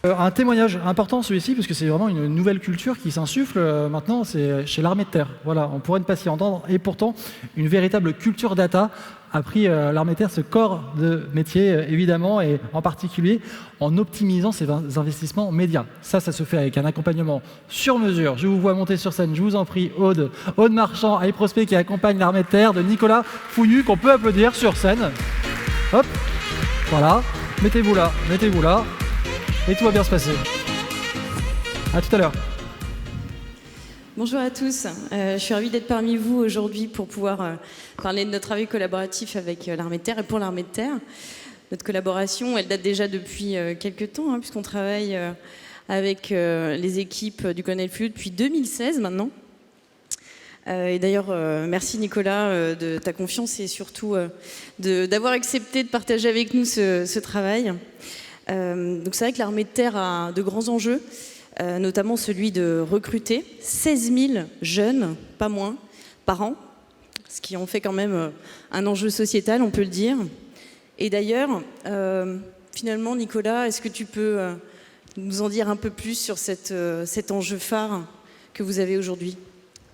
Un témoignage important celui-ci, parce que c'est vraiment une nouvelle culture qui s'insuffle maintenant, c'est chez l'armée de terre. Voilà, on pourrait ne pas s'y entendre, et pourtant, une véritable culture data a pris l'armée de terre ce corps de métier, évidemment, et en particulier en optimisant ses investissements médias. Ça se fait avec un accompagnement sur mesure. Je vous vois monter sur scène, je vous en prie, Aude Marchand, AI Prospect qui accompagne l'armée de terre, de Nicolas Fouillu, qu'on peut applaudir sur scène. Hop, voilà, mettez-vous là, et tout va bien se passer. À tout à l'heure. Bonjour à tous, je suis ravie d'être parmi vous aujourd'hui pour pouvoir parler de notre travail collaboratif avec l'armée de terre et pour l'armée de terre. Notre collaboration, elle date déjà depuis quelques temps, puisqu'on travaille avec les équipes du colonel Fouillu depuis 2016 maintenant. Et d'ailleurs, merci Nicolas de ta confiance et surtout d'avoir accepté de partager avec nous ce travail. Donc c'est vrai que l'armée de terre a de grands enjeux, notamment celui de recruter 16 000 jeunes, pas moins, par an, ce qui en fait quand même un enjeu sociétal, on peut le dire. Et d'ailleurs, finalement, Nicolas, est-ce que tu peux nous en dire un peu plus sur cet enjeu phare que vous avez aujourd'hui ?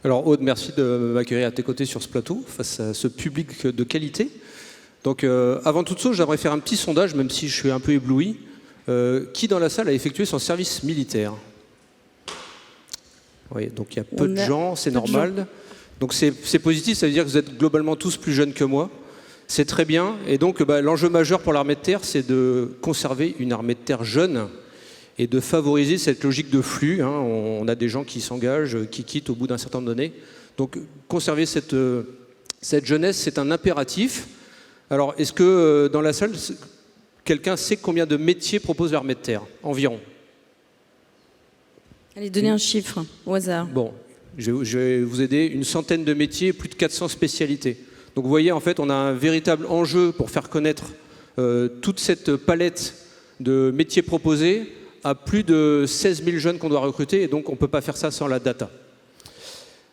Alors Aude, merci de m'accueillir à tes côtés sur ce plateau, face à ce public de qualité. Donc avant toute chose, j'aimerais faire un petit sondage, même si je suis un peu ébloui. Qui dans la salle a effectué son service militaire ? Oui, donc il y a peu de gens, c'est normal. Donc c'est positif, ça veut dire que vous êtes globalement tous plus jeunes que moi. C'est très bien. Et donc l'enjeu majeur pour l'armée de terre, c'est de conserver une armée de terre jeune et de favoriser cette logique de flux. On a des gens qui s'engagent, qui quittent au bout d'un certain temps donné. Donc conserver cette jeunesse, c'est un impératif. Alors est-ce que dans la salle, quelqu'un sait combien de métiers propose l'armée de terre, environ? Allez, donnez un chiffre, au hasard. Bon, je vais vous aider. Une centaine de métiers, plus de 400 spécialités. Donc vous voyez, en fait, on a un véritable enjeu pour faire connaître toute cette palette de métiers proposés à plus de 16 000 jeunes qu'on doit recruter, et donc on ne peut pas faire ça sans la data.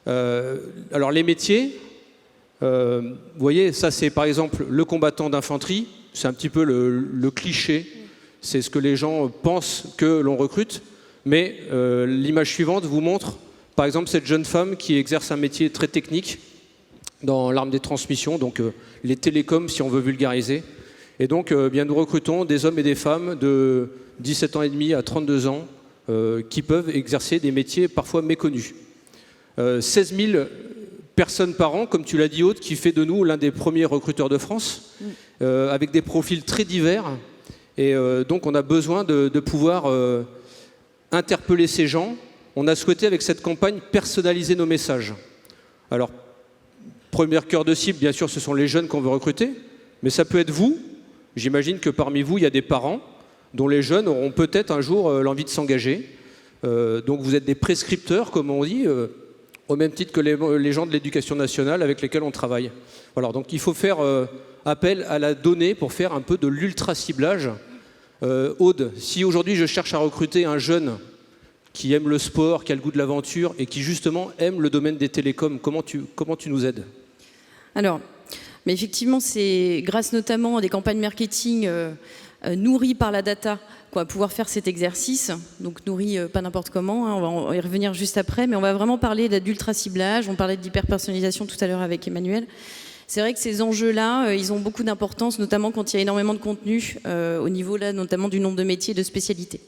Alors les métiers, vous voyez, ça c'est par exemple le combattant d'infanterie. C'est un petit peu le cliché, c'est ce que les gens pensent que l'on recrute, mais l'image suivante vous montre par exemple cette jeune femme qui exerce un métier très technique dans l'arme des transmissions, donc les télécoms si on veut vulgariser. Et donc bien nous recrutons des hommes et des femmes de 17 ans et demi à 32 ans qui peuvent exercer des métiers parfois méconnus. 16 000 personnes par an, comme tu l'as dit Aude, qui fait de nous l'un des premiers recruteurs de France, avec des profils très divers. Et donc on a besoin de pouvoir interpeller ces gens. On a souhaité avec cette campagne personnaliser nos messages. Alors, premier cœur de cible, bien sûr, ce sont les jeunes qu'on veut recruter, mais ça peut être vous. J'imagine que parmi vous, il y a des parents dont les jeunes auront peut-être un jour l'envie de s'engager. Donc vous êtes des prescripteurs, comme on dit, au même titre que les gens de l'éducation nationale avec lesquels on travaille. Voilà, donc il faut faire appel à la donnée pour faire un peu de l'ultra-ciblage. Aude, si aujourd'hui je cherche à recruter un jeune qui aime le sport, qui a le goût de l'aventure et qui justement aime le domaine des télécoms, comment tu nous aides ? Alors, mais effectivement, c'est grâce notamment à des campagnes marketing nourries par la data qu'on va pouvoir faire cet exercice. Donc nourries pas n'importe comment, on va y revenir juste après, mais on va vraiment parler d'ultra-ciblage, on parlait d'hyper-personnalisation tout à l'heure avec Emmanuel. C'est vrai que ces enjeux-là, ils ont beaucoup d'importance, notamment quand il y a énormément de contenu au niveau là, notamment du nombre de métiers et de spécialités.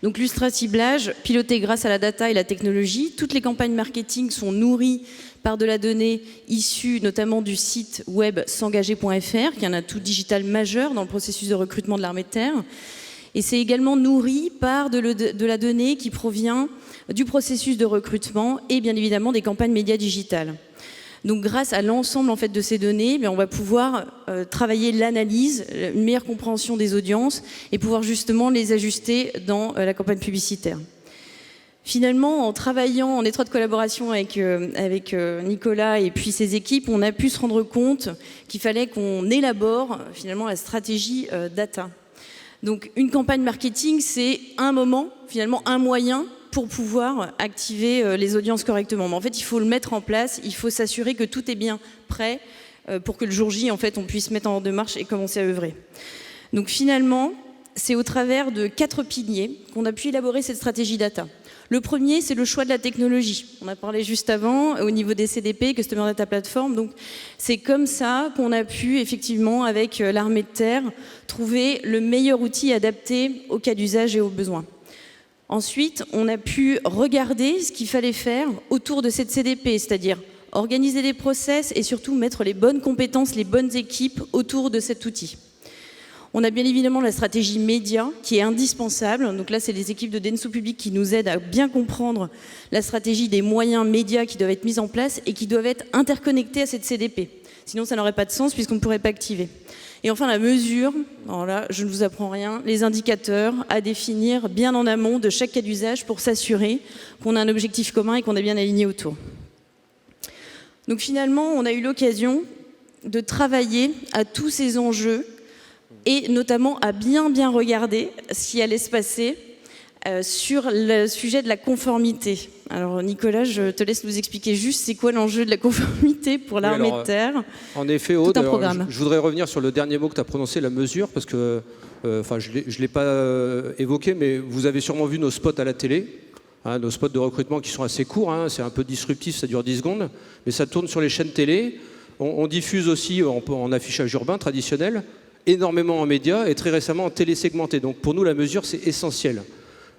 Donc l'ultra-ciblage, piloté grâce à la data et la technologie, toutes les campagnes marketing sont nourries par de la donnée issue notamment du site web s'engager.fr, qui est un atout digital majeur dans le processus de recrutement de l'armée de terre. Et c'est également nourri par de la donnée qui provient du processus de recrutement et bien évidemment des campagnes médias digitales. Donc grâce à l'ensemble en fait, de ces données, on va pouvoir travailler l'analyse, une meilleure compréhension des audiences et pouvoir justement les ajuster dans la campagne publicitaire. Finalement, en travaillant en étroite collaboration avec Nicolas et puis ses équipes, on a pu se rendre compte qu'il fallait qu'on élabore finalement la stratégie data. Donc une campagne marketing, c'est un moment, finalement un moyen pour pouvoir activer les audiences correctement. Mais en fait, il faut le mettre en place, il faut s'assurer que tout est bien prêt pour que le jour J, en fait, on puisse mettre en démarche et commencer à œuvrer. Donc finalement, c'est au travers de 4 piliers qu'on a pu élaborer cette stratégie data. Le premier, c'est le choix de la technologie. On a parlé juste avant au niveau des CDP, Customer Data Platform. Donc, c'est comme ça qu'on a pu, effectivement, avec l'armée de terre, trouver le meilleur outil adapté au cas d'usage et aux besoins. Ensuite, on a pu regarder ce qu'il fallait faire autour de cette CDP, c'est-à-dire organiser des process et surtout mettre les bonnes compétences, les bonnes équipes autour de cet outil. On a bien évidemment la stratégie média qui est indispensable. Donc là, c'est les équipes de Dentsu Public qui nous aident à bien comprendre la stratégie des moyens médias qui doivent être mis en place et qui doivent être interconnectés à cette CDP. Sinon, ça n'aurait pas de sens puisqu'on ne pourrait pas activer. Et enfin, la mesure, alors là, je ne vous apprends rien, les indicateurs à définir bien en amont de chaque cas d'usage pour s'assurer qu'on a un objectif commun et qu'on est bien aligné autour. Donc finalement, on a eu l'occasion de travailler à tous ces enjeux et notamment à bien regarder ce qui allait se passer sur le sujet de la conformité. Alors Nicolas, je te laisse nous expliquer juste c'est quoi l'enjeu de la conformité pour l'armée de terre. En effet, Aude, je voudrais revenir sur le dernier mot que tu as prononcé, la mesure, parce que je ne l'ai pas évoqué, mais vous avez sûrement vu nos spots à la télé. Nos spots de recrutement qui sont assez courts, c'est un peu disruptif, ça dure 10 secondes, mais ça tourne sur les chaînes télé. On diffuse aussi en affichage urbain traditionnel, énormément en médias et très récemment en télé segmentée. Donc pour nous, la mesure, c'est essentiel.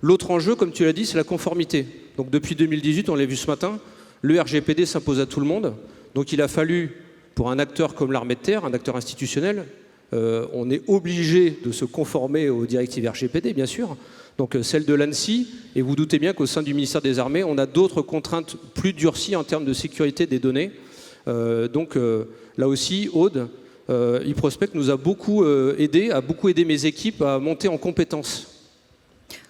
L'autre enjeu, comme tu l'as dit, c'est la conformité. Donc depuis 2018, on l'a vu ce matin, le RGPD s'impose à tout le monde. Donc il a fallu, pour un acteur comme l'armée de terre, un acteur institutionnel, on est obligé de se conformer aux directives RGPD, bien sûr. Donc celle de l'ANSSI, et vous doutez bien qu'au sein du ministère des Armées, on a d'autres contraintes plus durcies en termes de sécurité des données. Là aussi, Aude, eProspect nous a beaucoup aidé, a beaucoup aidé mes équipes à monter en compétences.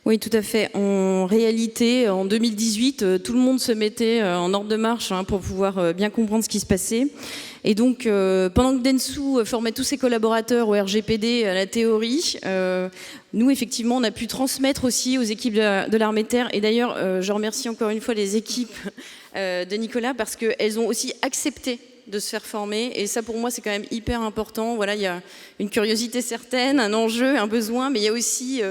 Oui, tout à fait. En réalité, en 2018, tout le monde se mettait en ordre de marche pour pouvoir bien comprendre ce qui se passait. Et donc, pendant que Dentsu formait tous ses collaborateurs au RGPD, à la théorie, nous, effectivement, on a pu transmettre aussi aux équipes de l'armée de terre. Et d'ailleurs, je remercie encore une fois les équipes de Nicolas parce qu'elles ont aussi accepté de se faire former. Et ça, pour moi, c'est quand même hyper important. Voilà, il y a une curiosité certaine, un enjeu, un besoin, mais il y a aussi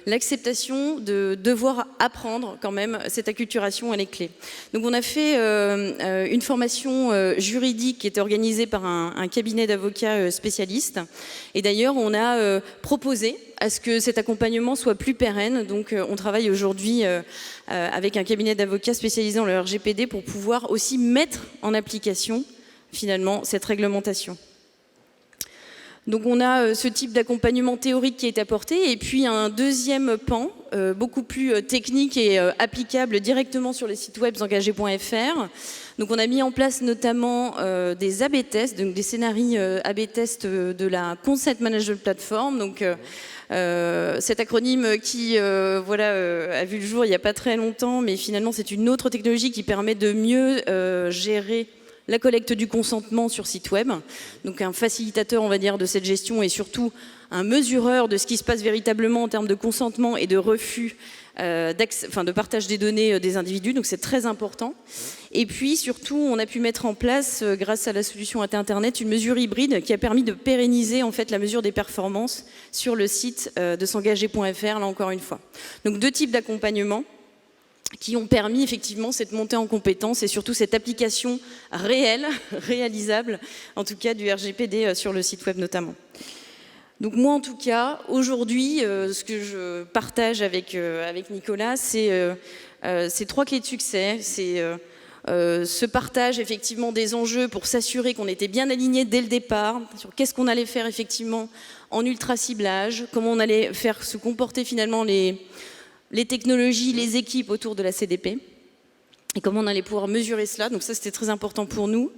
l'acceptation de devoir apprendre quand même. Cette acculturation, elle est clé. Donc, on a fait une formation juridique qui était organisée par un cabinet d'avocats spécialistes. Et d'ailleurs, on a proposé à ce que cet accompagnement soit plus pérenne. Donc, on travaille aujourd'hui avec un cabinet d'avocats spécialisé dans le RGPD pour pouvoir aussi mettre en application, finalement, cette réglementation. Donc, on a ce type d'accompagnement théorique qui est apporté, et puis un deuxième pan, beaucoup plus technique et applicable directement sur les sites web engagés.fr. Donc, on a mis en place notamment des A/B tests, donc des scénarios A/B tests de la Consent Management Platform. Donc, cet acronyme qui a vu le jour il n'y a pas très longtemps, mais finalement c'est une autre technologie qui permet de mieux gérer la collecte du consentement sur site web. Donc un facilitateur, on va dire, de cette gestion et surtout un mesureur de ce qui se passe véritablement en termes de consentement et de refus de partage des données des individus, donc c'est très important. Et puis surtout, on a pu mettre en place, grâce à la solution Internet, une mesure hybride qui a permis de pérenniser en fait la mesure des performances sur le site de s'engager.fr, là encore une fois. Donc 2 types d'accompagnement qui ont permis effectivement cette montée en compétences et surtout cette application réelle, réalisable, en tout cas du RGPD sur le site web notamment. Donc moi, en tout cas, aujourd'hui, ce que je partage avec Nicolas, c'est 3 clés de succès. C'est ce partage effectivement des enjeux pour s'assurer qu'on était bien aligné dès le départ sur qu'est-ce qu'on allait faire effectivement en ultra ciblage, comment on allait faire se comporter finalement les technologies, les équipes autour de la CDP et comment on allait pouvoir mesurer cela. Donc ça, c'était très important pour nous.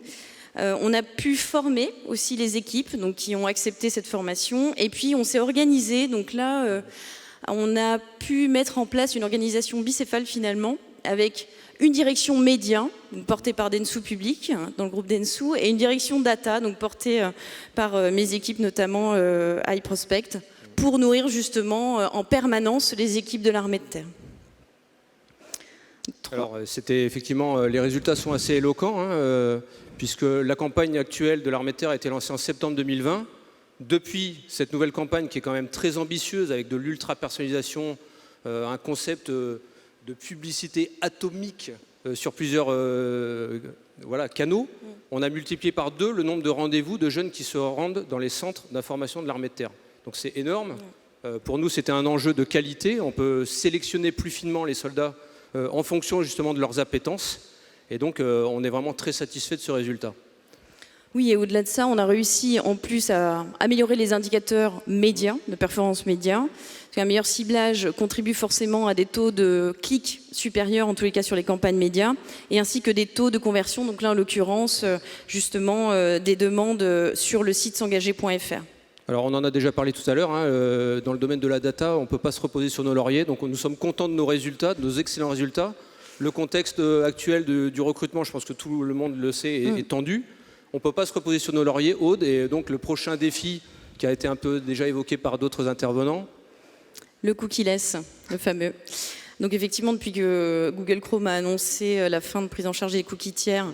On a pu former aussi les équipes donc, qui ont accepté cette formation. Et puis, on s'est organisé. Donc là, on a pu mettre en place une organisation bicéphale finalement, avec une direction média, donc portée par Dentsu Public, dans le groupe Dentsu, et une direction data, donc portée par mes équipes, notamment à eProspect, pour nourrir justement en permanence les équipes de l'armée de terre. Alors, c'était effectivement, les résultats sont assez éloquents, puisque la campagne actuelle de l'armée de terre a été lancée en septembre 2020. depuis cette nouvelle campagne qui est quand même très ambitieuse avec de l'ultra-personnalisation, un concept de publicité atomique sur plusieurs canaux, on a multiplié par 2 le nombre de rendez-vous de jeunes qui se rendent dans les centres d'information de l'armée de terre. Donc c'est énorme. Pour nous, c'était un enjeu de qualité. On peut sélectionner plus finement les soldats en fonction justement de leurs appétences. Et donc, on est vraiment très satisfait de ce résultat. Oui, et au-delà de ça, on a réussi en plus à améliorer les indicateurs médias, de performance média. Parce qu'un meilleur ciblage contribue forcément à des taux de clics supérieurs, en tous les cas sur les campagnes médias, et ainsi que des taux de conversion. Donc là, en l'occurrence, justement, des demandes sur le site s'engager.fr. Alors, on en a déjà parlé tout à l'heure. Dans le domaine de la data, on ne peut pas se reposer sur nos lauriers. Donc, nous sommes contents de nos résultats, de nos excellents résultats. Le contexte actuel du recrutement, je pense que tout le monde le sait, est tendu. On ne peut pas se reposer sur nos lauriers, Aude, et donc le prochain défi qui a été un peu déjà évoqué par d'autres intervenants. Le cookie-less, le fameux. Donc effectivement, depuis que Google Chrome a annoncé la fin de prise en charge des cookies tiers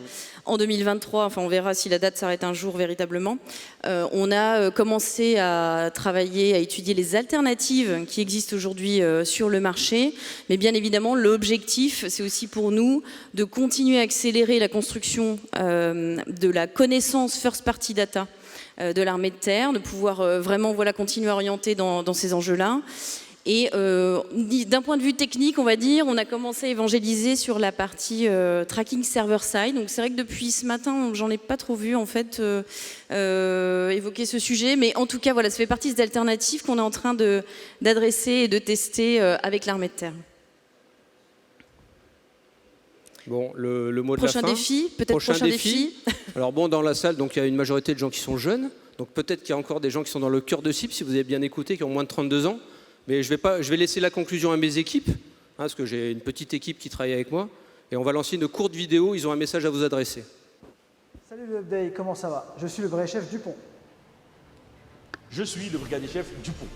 en 2023, enfin on verra si la date s'arrête un jour véritablement, on a commencé à travailler, à étudier les alternatives qui existent aujourd'hui sur le marché. Mais bien évidemment, l'objectif, c'est aussi pour nous de continuer à accélérer la construction de la connaissance first party data de l'armée de terre, de pouvoir vraiment continuer à orienter dans ces enjeux-là. Et d'un point de vue technique, on va dire, on a commencé à évangéliser sur la partie tracking server-side. Donc c'est vrai que depuis ce matin, j'en ai pas trop vu en fait évoquer ce sujet. Mais en tout cas, voilà, ça fait partie des alternatives qu'on est en train d'adresser et de tester avec l'armée de terre. Bon, le mot de la fin. Prochain défi, peut-être prochain défi. Alors bon, dans la salle, donc il y a une majorité de gens qui sont jeunes. Donc peut-être qu'il y a encore des gens qui sont dans le cœur de cible, si vous avez bien écouté, qui ont moins de 32 ans. Mais je vais laisser la conclusion à mes équipes, parce que j'ai une petite équipe qui travaille avec moi, et on va lancer une courte vidéo, ils ont un message à vous adresser. Salut le Update, comment ça va? Je suis le vrai chef Dupont. Je suis le brigadier chef Dupont.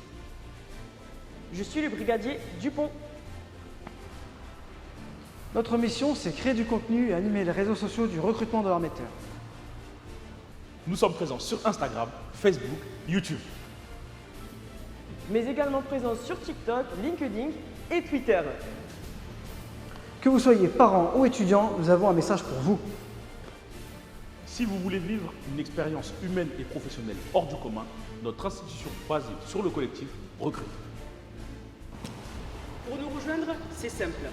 Je suis le brigadier Dupont. Notre mission, c'est créer du contenu et animer les réseaux sociaux du recrutement de l'armée de terre. Nous sommes présents sur Instagram, Facebook, YouTube. Mais également présents sur TikTok, LinkedIn et Twitter. Que vous soyez parents ou étudiants, nous avons un message pour vous. Si vous voulez vivre une expérience humaine et professionnelle hors du commun, notre institution basée sur le collectif recrute. Pour nous rejoindre, c'est simple.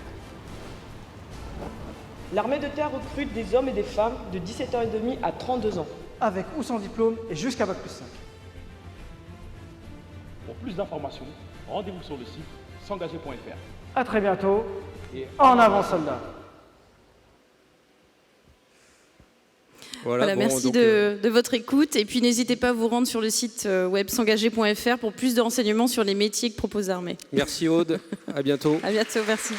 L'armée de terre recrute des hommes et des femmes de 17h30 à 32 ans. Avec ou sans diplôme et jusqu'à Bac+5. Pour plus d'informations, rendez-vous sur le site s'engager.fr. A très bientôt et en avant soldats. Voilà, merci de votre écoute. Et puis n'hésitez pas à vous rendre sur le site web s'engager.fr pour plus de renseignements sur les métiers que propose l'armée. Merci Aude, à bientôt. À bientôt, merci.